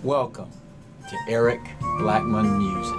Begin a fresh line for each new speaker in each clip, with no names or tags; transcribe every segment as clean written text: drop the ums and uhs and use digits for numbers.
Welcome to Eric Blackmon Music.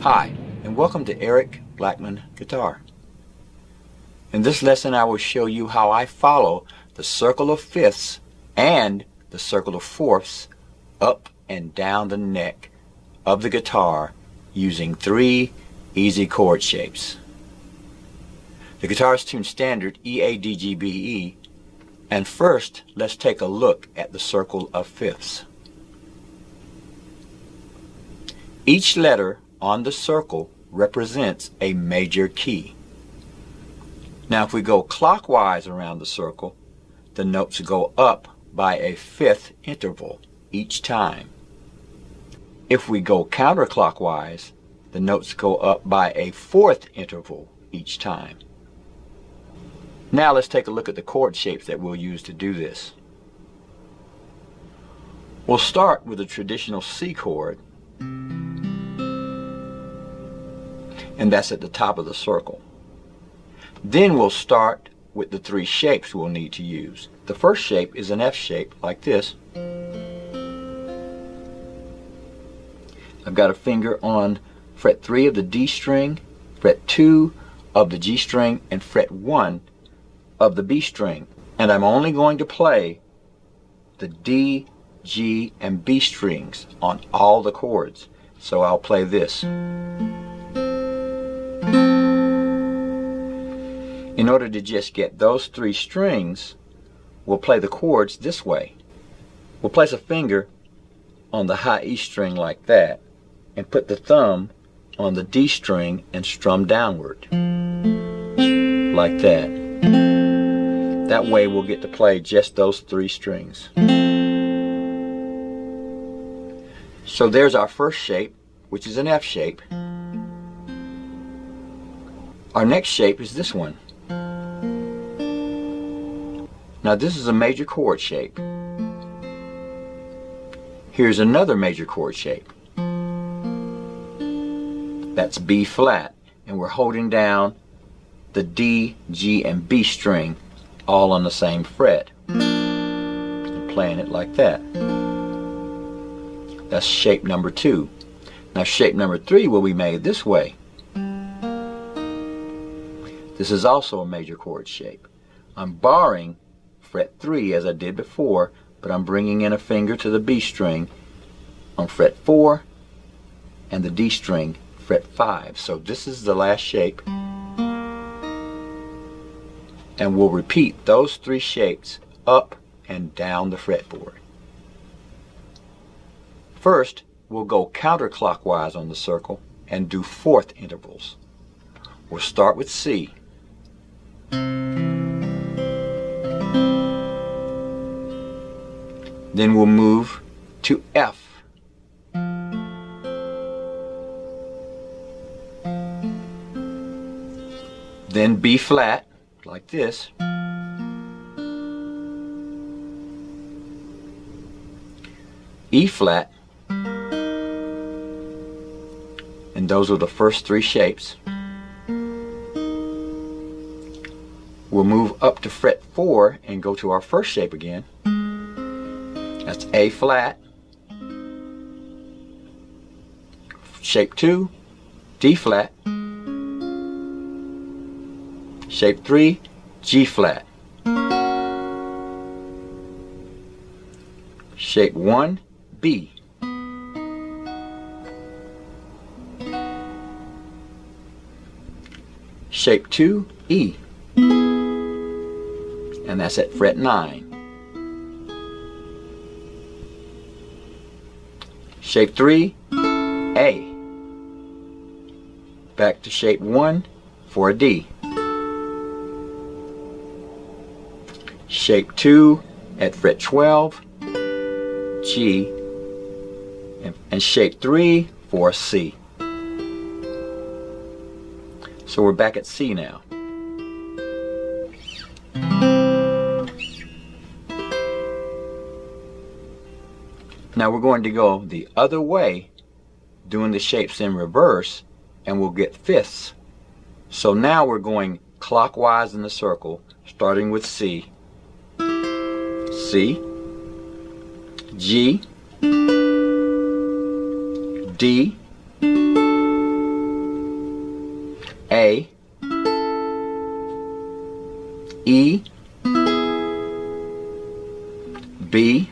Hi, and welcome to Eric Blackmon Guitar. In this lesson I will show you how I follow the circle of fifths and the circle of fourths up and down the neck of the guitar using 3 easy chord shapes. The guitar is tuned standard E-A-D-G-B-E, and first let's take a look at the circle of fifths. Each letter on the circle represents a major key. Now if we go clockwise around the circle, the notes go up by a 5th interval each time. If we go counterclockwise, the notes go up by a 4th interval each time. Now let's take a look at the chord shapes that we'll use to do this. We'll start with a traditional C chord, and that's at the top of the circle. Then we'll start with the 3 shapes we'll need to use. The first shape is an F shape like this. I've got a finger on fret 3 of the D string, fret 2 of the G string, and fret 1 of the B string. And I'm only going to play the D, G, and B strings on all the chords. So I'll play this. In order to just get those 3 strings, we'll play the chords this way. We'll place a finger on the high E string like that, and put the thumb on the D string and strum downward, like that. That way we'll get to play just those 3 strings. So there's our first shape, which is an F shape. Our next shape is this one. Now this is a major chord shape. Here's another major chord shape. That's B flat, and we're holding down the D, G, and B string all on the same fret and playing it like that. That's shape number 2. Now shape number 3 will be made this way. This is also a major chord shape. I'm barring fret 3 as I did before, but I'm bringing in a finger to the B string on fret 4 and the D string fret 5. So this is the last shape, and we'll repeat those 3 shapes up and down the fretboard. First, we'll go counterclockwise on the circle and do 4th intervals. We'll start with C. Then we'll move to F. Then B flat, like this. E flat. And those are the first 3 shapes. We'll move up to fret 4 and go to our first shape again. That's A flat, shape 2, D flat, shape 3, G flat, shape 1, B, Shape 2, E. And that's at fret 9. Shape 3, A. Back to shape 1 for a D. Shape 2 at fret 12, G. And shape 3 for a C. So we're back at C now. Now we're going to go the other way, doing the shapes in reverse, and we'll get fifths. So now we're going clockwise in the circle, starting with C, C, G, D, A, E, B,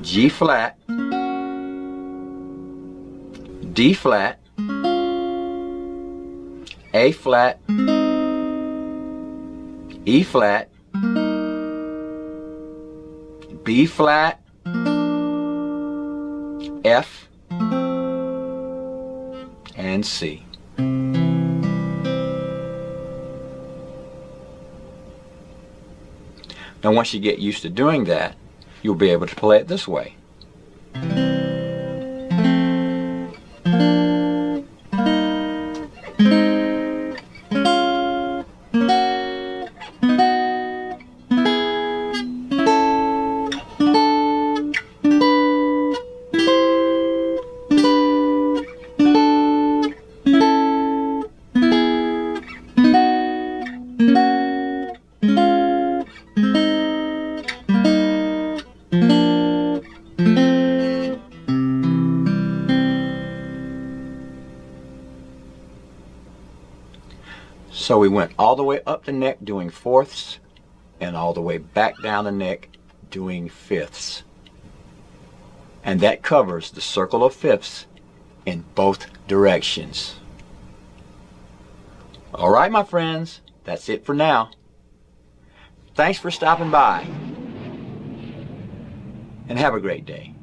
G flat, D flat, A flat, E flat, B flat, F, and C. Now once you get used to doing that, you'll be able to play it this way. So we went all the way up the neck doing fourths and all the way back down the neck doing fifths. And that covers the circle of fifths in both directions. Alright my friends, that's it for now. Thanks for stopping by and have a great day.